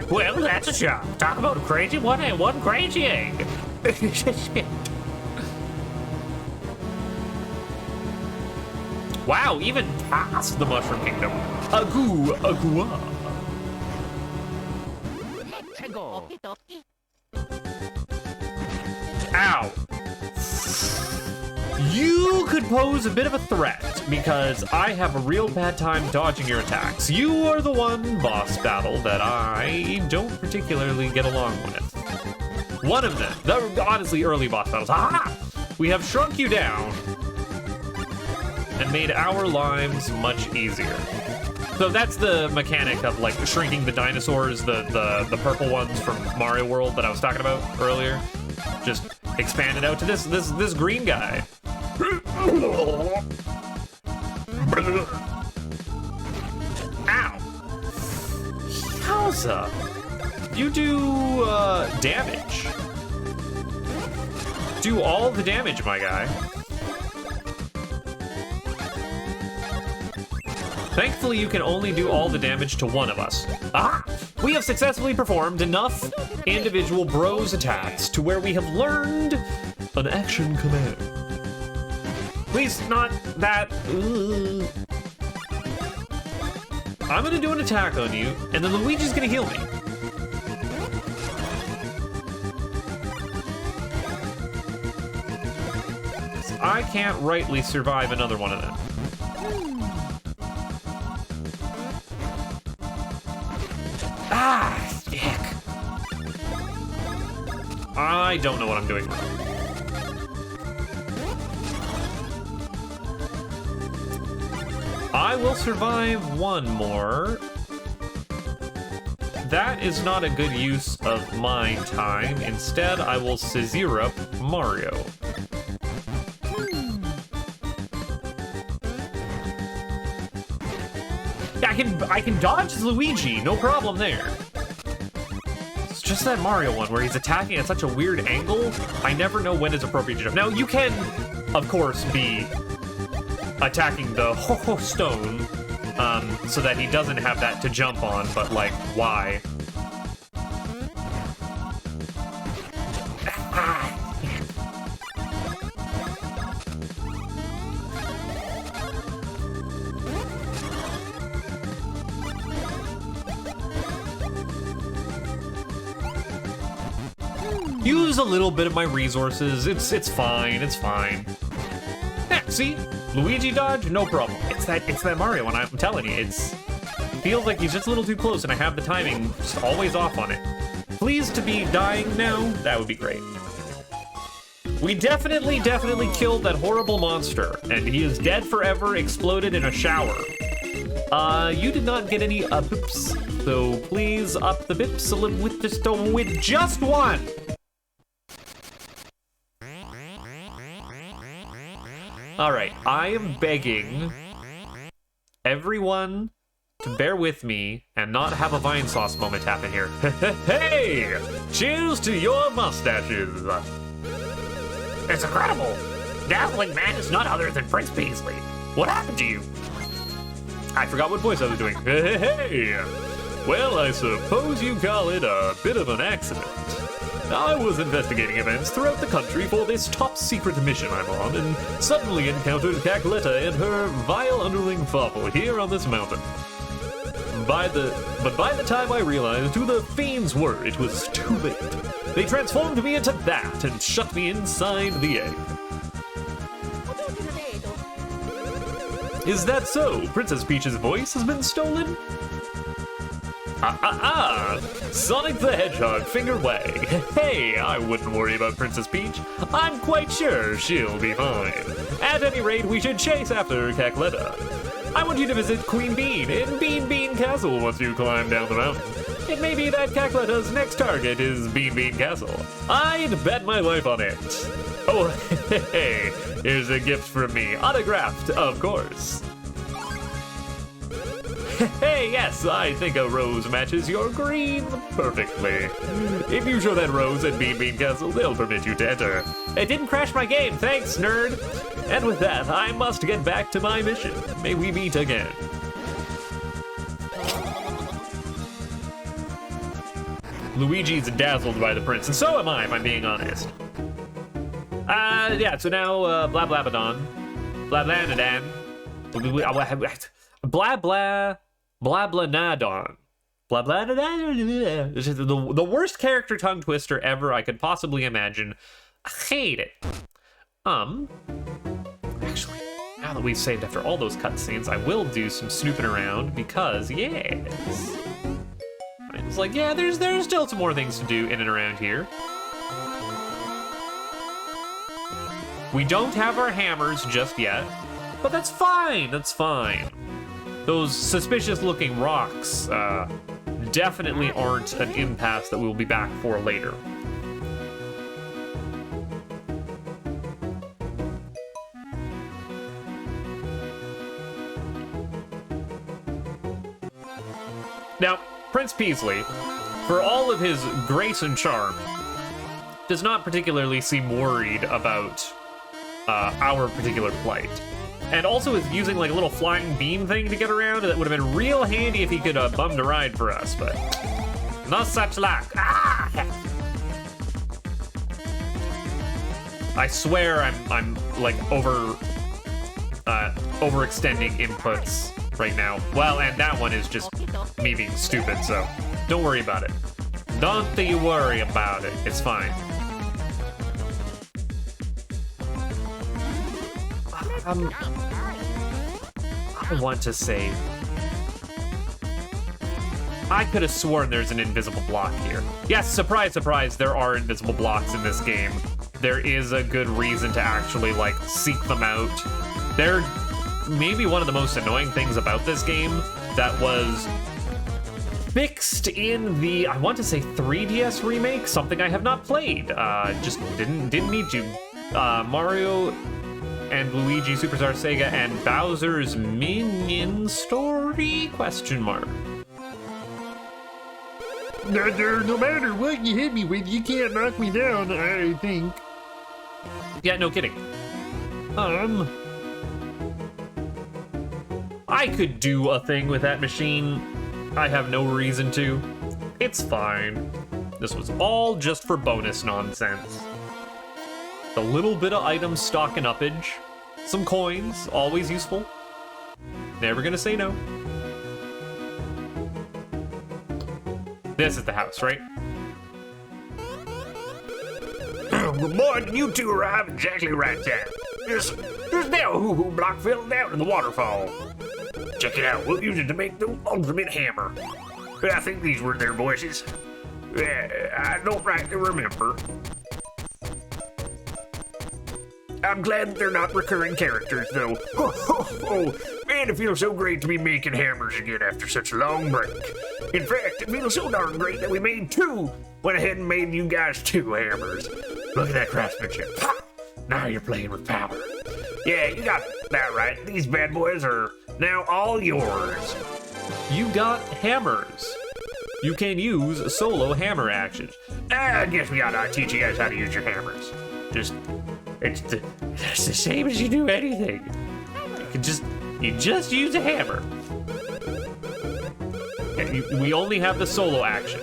Well, that's a shock. Talk about a crazy one and one crazy egg. Wow, even past the Mushroom Kingdom. Agoo, agua. Ow. You could pose a bit of a threat, because I have a real bad time dodging your attacks. You are the one boss battle that I don't particularly get along with. One of them, the honestly early boss battles. Ah! We have shrunk you down and made our lives much easier. So that's the mechanic of like shrinking the dinosaurs, the purple ones from Mario World that I was talking about earlier. Just expand it out to this green guy. Ow! Yowza! You do damage. Do all the damage, my guy. Thankfully, you can only do all the damage to one of us. Ah! We have successfully performed enough individual bros attacks to where we have learned an action command. Please, not that. I'm gonna do an attack on you, and then Luigi's gonna heal me. I can't rightly survive another one of them. Ah, heck. I don't know what I'm doing wrong. I will survive one more. That is not a good use of my time. Instead, I will scissor up Mario. I can dodge Luigi, no problem there. It's just that Mario one where he's attacking at such a weird angle, I never know when it's appropriate to jump. Now, you can, of course, be attacking the stone so that he doesn't have that to jump on, but, like, why? Use a little bit of my resources. It's fine. It's fine. Yeah, see, Luigi dodge, no problem. It's that Mario one. I'm telling you, feels like he's just a little too close, and I have the timing just always off on it. Pleased to be dying now. That would be great. We definitely killed that horrible monster, and he is dead forever. Exploded in a shower. You did not get any bips, so please up the bips a little with just one. Alright, I am begging everyone to bear with me and not have a vine sauce moment happen here. Hey! Cheers to your mustaches! It's incredible! Dazzling Man is none other than Prince Beasley. What happened to you? I forgot what voice I was doing. Hey! Well, I suppose you call it a bit of an accident. I was investigating events throughout the country for this top-secret mission I'm on, and suddenly encountered Cacletta and her vile underling Fopple here on this mountain. But by the time I realized who the fiends were, it was too late. They transformed me into that and shut me inside the egg. Is that so? Princess Peach's voice has been stolen? Sonic the Hedgehog, finger wag. Hey, I wouldn't worry about Princess Peach. I'm quite sure she'll be fine. At any rate, we should chase after Cacletta. I want you to visit Queen Bean in Beanbean Castle once you climb down the mountain. It may be that Cacletta's next target is Beanbean Castle. I'd bet my life on it. Oh, hey, here's a gift from me. Autographed, of course. Hey, yes, I think a rose matches your green perfectly. If you show that rose at Beanbean Castle, they'll permit you to enter. It didn't crash my game, thanks, nerd. And with that, I must get back to my mission. May we meet again. Luigi's dazzled by the prince, and so am I, if I'm being honest. Yeah, so now, blah blah badon. Blah blah nadan. Blah blah. Blah blah nadon. Blah blah nadon. This is the worst character tongue twister ever I could possibly imagine. I hate it. Actually, now that we've saved after all those cutscenes, I will do some snooping around because, yes. It's like, yeah, there's still some more things to do in and around here. We don't have our hammers just yet, but that's fine, that's fine. Those suspicious-looking rocks definitely aren't an impasse that we'll be back for later. Now, Prince Peasley, for all of his grace and charm, does not particularly seem worried about our particular plight. And also is using like a little flying beam thing to get around. That would have been real handy if he could bum a ride for us, but not such luck. Ah! I swear I'm like overextending inputs right now. Well, and that one is just me being stupid, so don't worry about it. Don't you worry about it. It's fine. I want to say, I could have sworn there's an invisible block here. Yes, surprise, surprise, there are invisible blocks in this game. There is a good reason to actually, like, seek them out. They're maybe one of the most annoying things about this game that was fixed in the, I want to say 3DS remake, something I have not played. Just didn't need to. Mario and Luigi Superstar Saga and Bowser's Minion Story? Question mark. No matter what you hit me with, you can't knock me down, I think. Yeah, no kidding. I could do a thing with that machine. I have no reason to. It's fine. This was all just for bonus nonsense. A little bit of item stock and uppage. Some coins, always useful. Never gonna say no. This is the house, right? Good morning, you two arrived exactly right time. There's now a hoo-hoo block fell down in the waterfall. Check it out, we'll use it to make the ultimate hammer. I think these were their voices. I don't rightly remember. I'm glad that they're not recurring characters, though. Oh, man, it feels so great to be making hammers again after such a long break. In fact, it feels so darn great that we made two. Went ahead and made you guys two hammers. Look at that craftsmanship. Ha! Now you're playing with power. Yeah, you got that right. These bad boys are now all yours. You got hammers. You can use solo hammer actions. I guess we gotta teach you guys how to use your hammers. It's the same as you do anything. You just use a hammer. And we only have the solo action.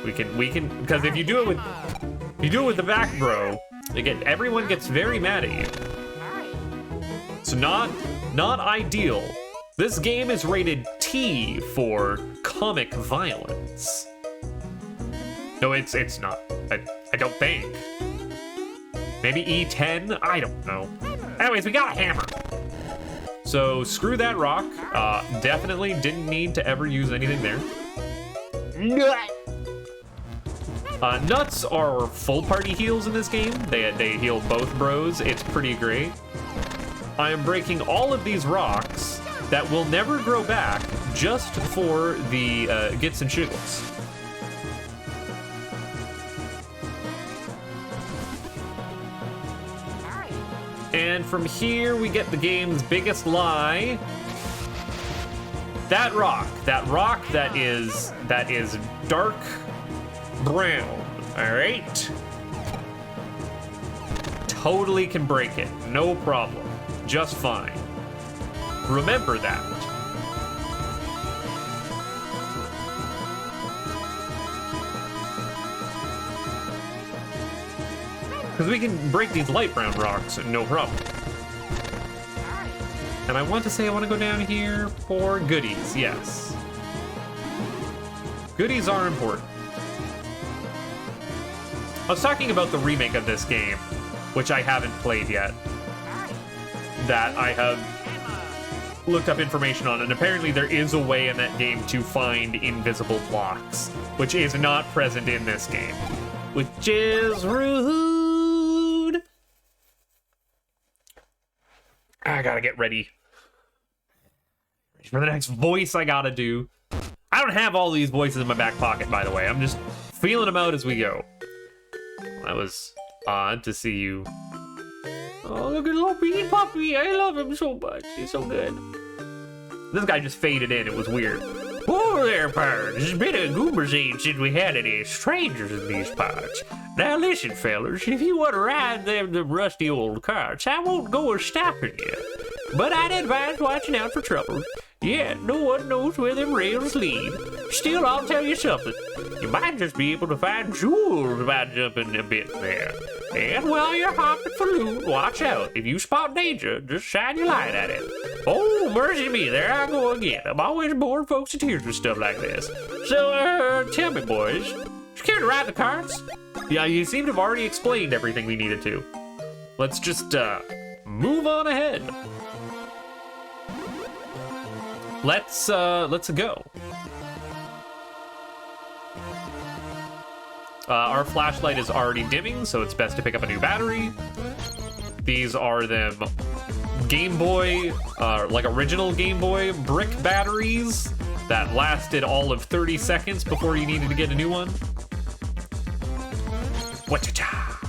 We can because if you do it with the back bro, everyone gets very mad at you. So not ideal. This game is rated T for comic violence. No, it's not. I don't think. Maybe E10? I don't know. Anyways, we got a hammer. So screw that rock. Definitely didn't need to ever use anything there. Nuts are full party heals in this game. They heal both bros. It's pretty great. I am breaking all of these rocks that will never grow back just for the gits and shiggles. And from here, we get the game's biggest lie. That rock that is dark brown, all right? Totally can break it, no problem, just fine. Remember that. Because we can break these light brown rocks, no problem. And I want to say I want to go down here for goodies, yes. Goodies are important. I was talking about the remake of this game, which I haven't played yet, that I have looked up information on, and apparently there is a way in that game to find invisible blocks, which is not present in this game, which is rude. I gotta get ready for the next voice I gotta do. I don't have all these voices in my back pocket, by the way. I'm just feeling them out as we go. That was odd to see you. Oh, look at little Bean Puppy. I love him so much. He's so good. This guy just faded in. It was weird. Whoa there, pards. It's been a goober's age since we had any strangers in these parts. Now listen, fellas, if you want to ride them rusty old carts, I won't go a-stopping you. But I'd advise watching out for trouble. Yeah, no one knows where them rails lead. Still, I'll tell you something. You might just be able to find jewels by jumping a bit there. And while you're hopping for loot, watch out. If you spot danger, just shine your light at it. Oh, mercy me, there I go again. I'm always boring folks to tears with stuff like this. So, tell me, boys, you care to ride the carts? Yeah, you seem to have already explained everything we needed to. Let's just, move on ahead. Let's go. Our flashlight is already dimming, so it's best to pick up a new battery. These are them Game Boy, like original Game Boy brick batteries that lasted all of 30 seconds before you needed to get a new one. Wha-cha-cha.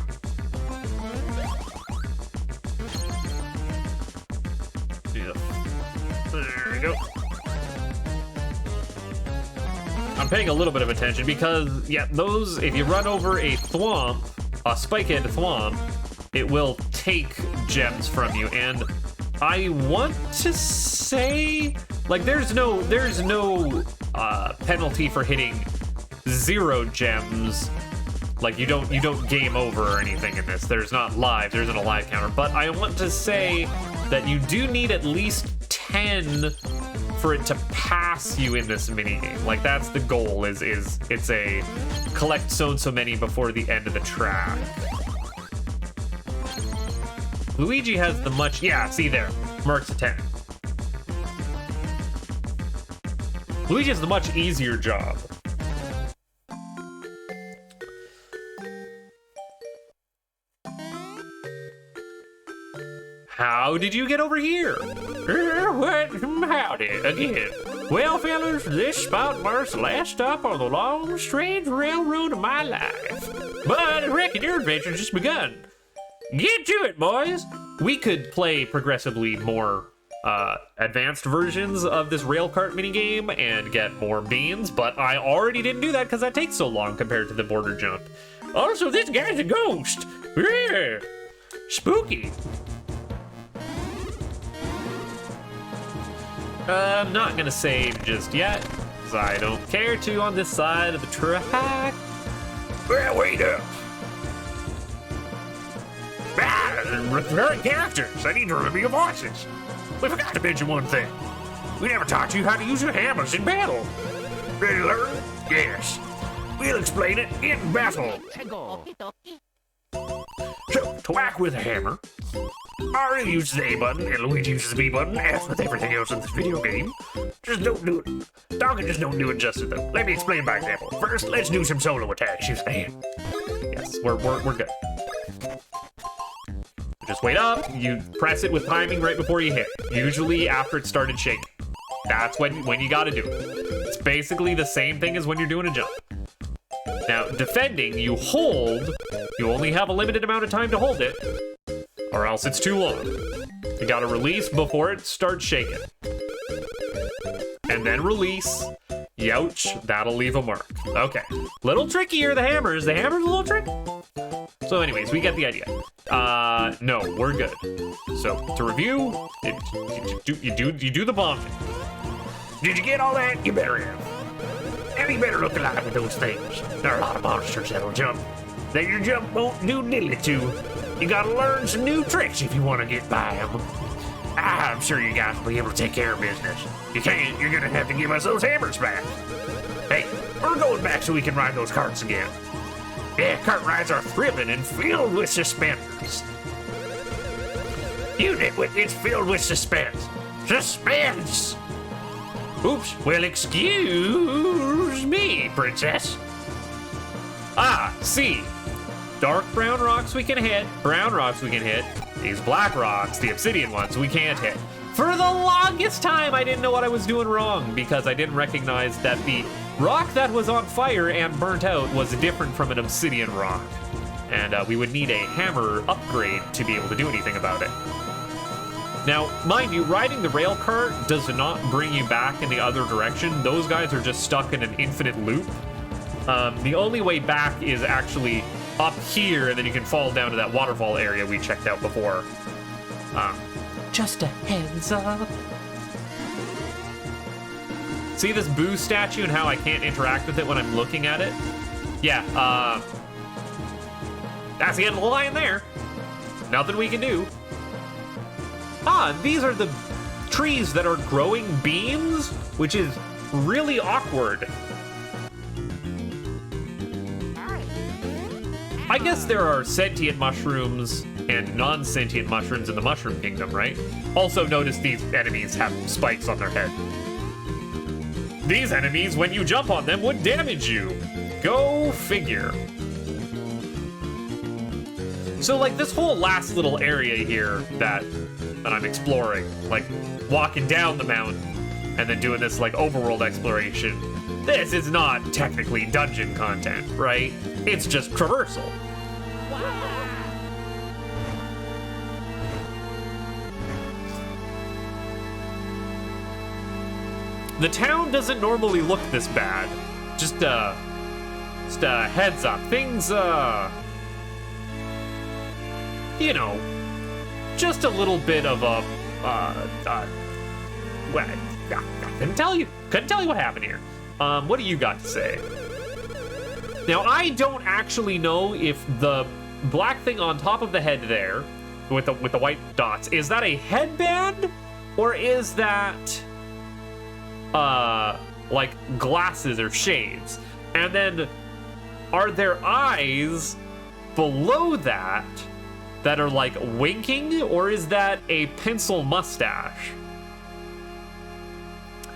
There we go. I'm paying a little bit of attention because, yeah, those, if you run over a thwomp, a spikehead thwomp, it will take gems from you. And I want to say, like, there's no penalty for hitting 0 gems. Like, you don't game over or anything in this. There's not lives. There isn't a live counter. But I want to say that you do need at least 10 for it to pass you in this minigame. Like, that's the goal, is it's a collect so many before the end of the track. Luigi has the much, yeah, see there, marks a 10. Luigi has the much easier job. How did you get over here? What? Howdy again. Well, fellas, this spot marks the last stop on the long, strange railroad of my life. But I reckon your adventure's just begun. Get to it, boys. We could play progressively more advanced versions of this rail cart minigame and get more beans, but I already didn't do that because that takes so long compared to the border jump. Also, this guy's a ghost. Yeah. Spooky. I'm not gonna save just yet, because I don't care to on this side of the track. Well, wait up. Recurring characters. I need to remember your voices. We forgot to mention one thing. We never taught you how to use your hammers in battle. Ready to learn? Yes. We'll explain it in battle. So, to whack with a hammer, Mario uses the A button and Luigi uses the B button, as with everything else in this video game. Just don't do it. Donkey just don't do it justice, though. Let me explain by example. First, let's do some solo attacks using the hand. Yes, we're good. Just wait up, you press it with timing right before you hit. Usually after it started shaking. That's when you gotta do it. It's basically the same thing as when you're doing a jump. Now, defending, you hold. You only have a limited amount of time to hold it, or else it's too long. You gotta release before it starts shaking. And then release. Youch, that'll leave a mark. Okay, little trickier, the hammer's a little tricky. So anyways, we get the idea. No, we're good. So, to review, you do the bomb thing. Did you get all that? You better have. And you better look alive with those things. There are a lot of monsters that'll jump. that your jump won't do diddly to. You gotta learn some new tricks if you want to get by them. I'm sure you guys will be able to take care of business. If you can't, you're gonna have to give us those hammers back. Hey, we're going back so we can ride those carts again. Yeah, cart rides are thrilling and filled with suspense. You nitwit, it's filled with suspense. Suspense! Oops, well, excuse me, princess. Ah, see. Dark brown rocks we can hit, brown rocks we can hit. These black rocks, the obsidian ones, we can't hit. For the longest time, I didn't know what I was doing wrong because I didn't recognize that the rock that was on fire and burnt out was different from an obsidian rock. And we would need a hammer upgrade to be able to do anything about it. Now, mind you, riding the rail cart does not bring you back in the other direction. Those guys are just stuck in an infinite loop. The only way back is actually up here, and then you can fall down to that waterfall area we checked out before. Just a heads up. See this Boo statue and how I can't interact with it when I'm looking at it? Yeah, that's the end of the line there. Nothing we can do. Ah, these are the trees that are growing beans, which is really awkward. I guess there are sentient mushrooms and non-sentient mushrooms in the Mushroom Kingdom, right? Also notice these enemies have spikes on their head. These enemies, when you jump on them, would damage you. Go figure. So like this whole last little area here that I'm exploring, like walking down the mountain and then doing this like overworld exploration, this is not technically dungeon content, right? It's just traversal. The town doesn't normally look this bad. Just a heads up. Things, you know, just a little bit of a, well, I couldn't tell you what happened here. What do you got to say? Now, I don't actually know if the black thing on top of the head there, with the white dots, is that a headband, or is that, like glasses or shades? And then, are there eyes below that are like winking, or is that a pencil mustache?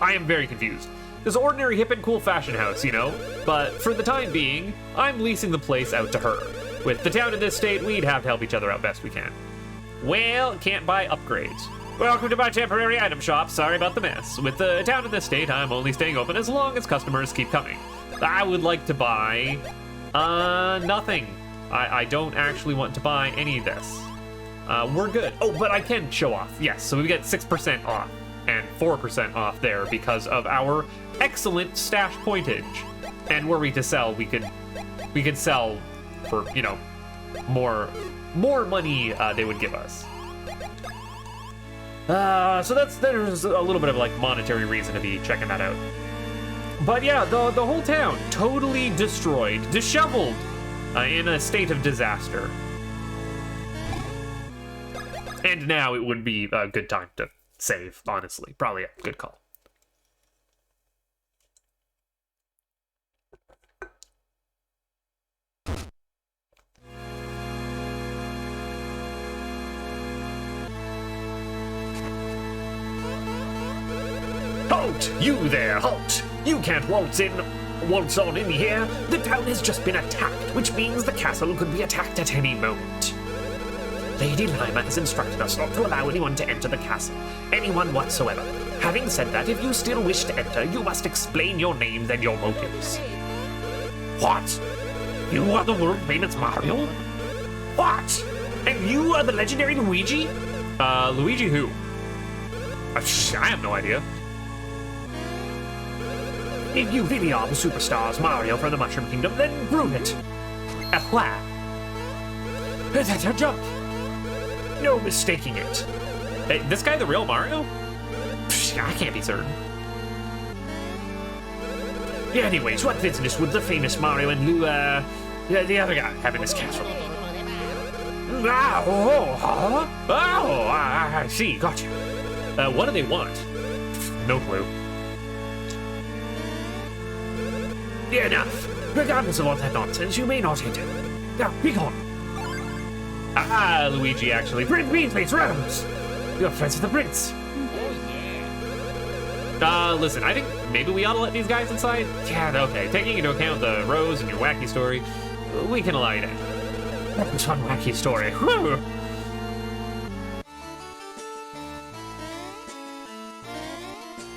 I am very confused. This ordinary hip and cool fashion house, you know? But for the time being, I'm leasing the place out to her. With the town in this state, we'd have to help each other out best we can. Well, can't buy upgrades. Welcome to my temporary item shop. Sorry about the mess. With the town in this state, I'm only staying open as long as customers keep coming. I would like to buy, nothing. I don't actually want to buy any of this. We're good. Oh, but I can show off. Yes, so we get 6% off and 4% off there because of our excellent stash pointage. And were we to sell, we could sell for, you know, more money they would give us. So there's a little bit of like monetary reason to be checking that out. But yeah, the whole town totally destroyed, disheveled, in a state of disaster. And now it would be a good time to save, honestly. Probably a good call. Halt! You there, halt! You can't waltz on in here. The town has just been attacked, which means the castle could be attacked at any moment. Lady Lima has instructed us not to allow anyone to enter the castle. Anyone whatsoever. Having said that, if you still wish to enter, you must explain your names and your motives. What? You are the world-famous Mario? What? And you are the legendary Luigi? Luigi who? I have no idea. If you really are the superstars Mario from the Mushroom Kingdom, then prove it. Where? Jump! No mistaking it. Hey, this guy the real Mario? I can't be certain. Yeah, Anyways, what business would the famous Mario and The other guy having his castle. I see, gotcha. What do they want? No clue. Yeah, enough. Regardless of all that nonsense, you may not hit him. Now, be gone. Ah, Luigi, actually. Prince Beanface, Rose! You're friends with the prince. Listen, I think maybe we ought to let these guys inside? Yeah, okay. Taking into account the Rose and your wacky story, we can allow you in. That was one wacky story. Whew.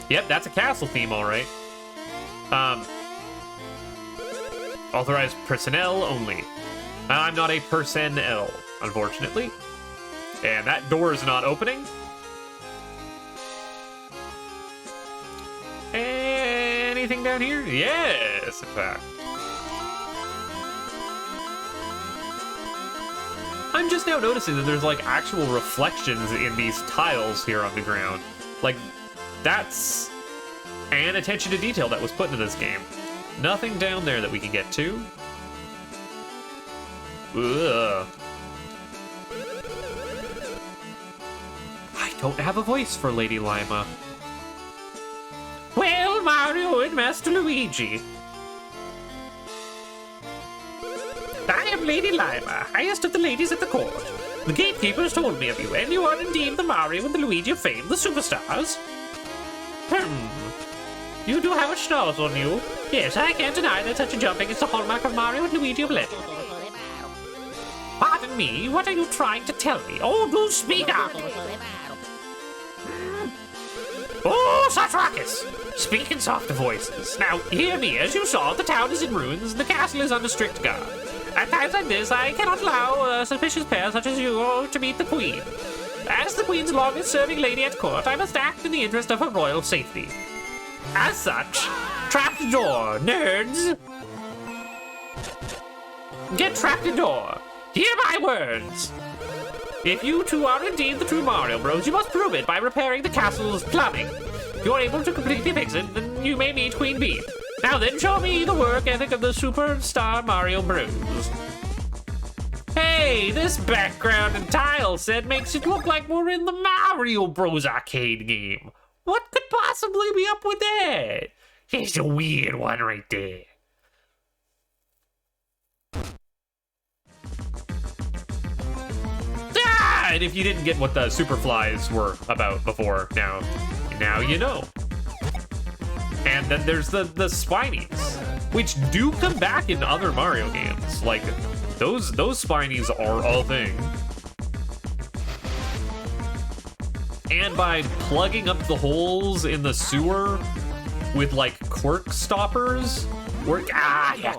Yep, that's a castle theme, all right. Authorized personnel only. I'm not a personnel, unfortunately. And that door is not opening. Anything down here? Yes, in fact. I'm just now noticing that there's like actual reflections in these tiles here on the ground. Like, that's an attention to detail that was put into this game. Nothing down there that we can get to. Ugh. I don't have a voice for Lady Lima. Well, Mario and Master Luigi. I am Lady Lima, highest of the ladies at the court. The gatekeepers told me of you, and you are indeed the Mario and the Luigi of fame, the superstars. You do have a schnoz on you. Yes, I can't deny that such a jumping is the hallmark of Mario and Luigi of legend. Pardon me, what are you trying to tell me? Oh, do speak up! Oh, such ruckus! Speak in softer voices. Now, hear me. As you saw, the town is in ruins, and the castle is under strict guard. At times like this, I cannot allow a suspicious pair such as you to meet the Queen. As the Queen's longest-serving lady at court, I must act in the interest of her royal safety. As such, trap the door, nerds! Get trapped the door. Hear my words! If you two are indeed the true Mario Bros, you must prove it by repairing the castle's plumbing. If you're able to completely fix it, then you may meet Queen Bee. Now then, show me the work ethic of the superstar Mario Bros. Hey, this background and tile set makes it look like we're in the Mario Bros arcade game. What could possibly be up with that? It's a weird one right there. Ah, and if you didn't get what the Superflies were about before, now you know. And then there's the Spinies, which do come back in other Mario games. Like, those Spinies are a thing. And by plugging up the holes in the sewer with, like, quirk stoppers, heck.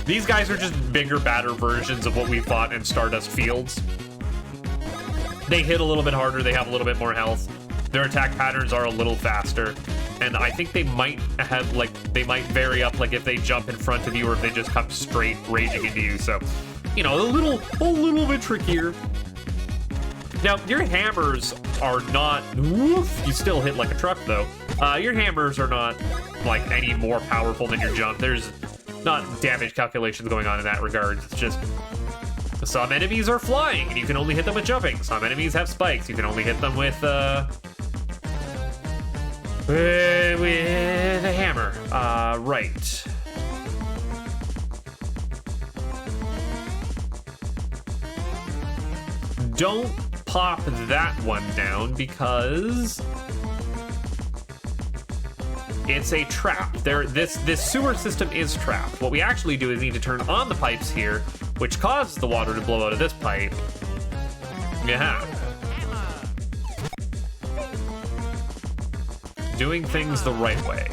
These guys are just bigger, badder versions of what we fought in Stardust Fields. They hit a little bit harder, they have a little bit more health. Their attack patterns are a little faster. And I think they might have, like, they might vary up, like, if they jump in front of you or if they just come straight raging into you. So, you know, a little bit trickier. Now, your hammers are not, woof, you still hit like a truck though. Your hammers are not, like, any more powerful than your jump. There's not damage calculations going on in that regard. It's just, some enemies are flying and you can only hit them with jumping. Some enemies have spikes. You can only hit them with a hammer. Right. Don't pop that one down because it's a trap. This sewer system is trapped. What we actually do is need to turn on the pipes here, which causes the water to blow out of this pipe. Yeah. Doing things the right way.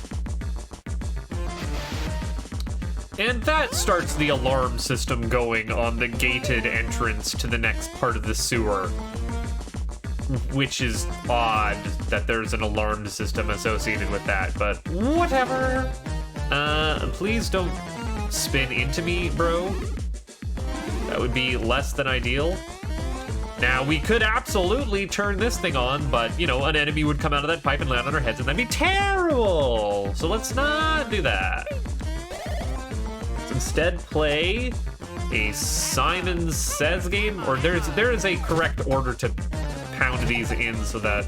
And that starts the alarm system going on the gated entrance to the next part of the sewer. Which is odd that there's an alarm system associated with that, but whatever. Please don't spin into me, bro. That would be less than ideal. Now, we could absolutely turn this thing on, but, you know, an enemy would come out of that pipe and land on our heads, and that'd be terrible! So let's not do that. Let's instead play a Simon Says game, or there is a correct order to pound these in so that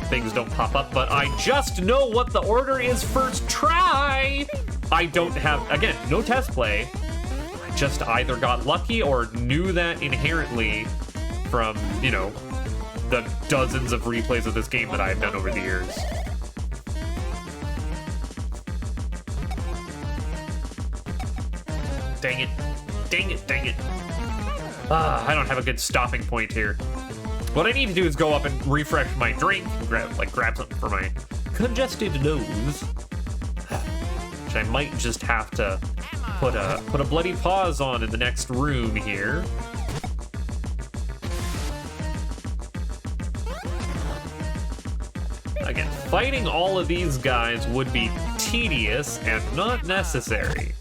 things don't pop up, but I just know what the order is first try! I don't have, again, no test play. I just either got lucky or knew that inherently from, you know, the dozens of replays of this game that I've done over the years. Dang it. Dang it, dang it. I don't have a good stopping point here. What I need to do is go up and refresh my drink, grab something for my congested nose. Which I might just have to put a bloody pause on in the next room here. Again, fighting all of these guys would be tedious and not necessary.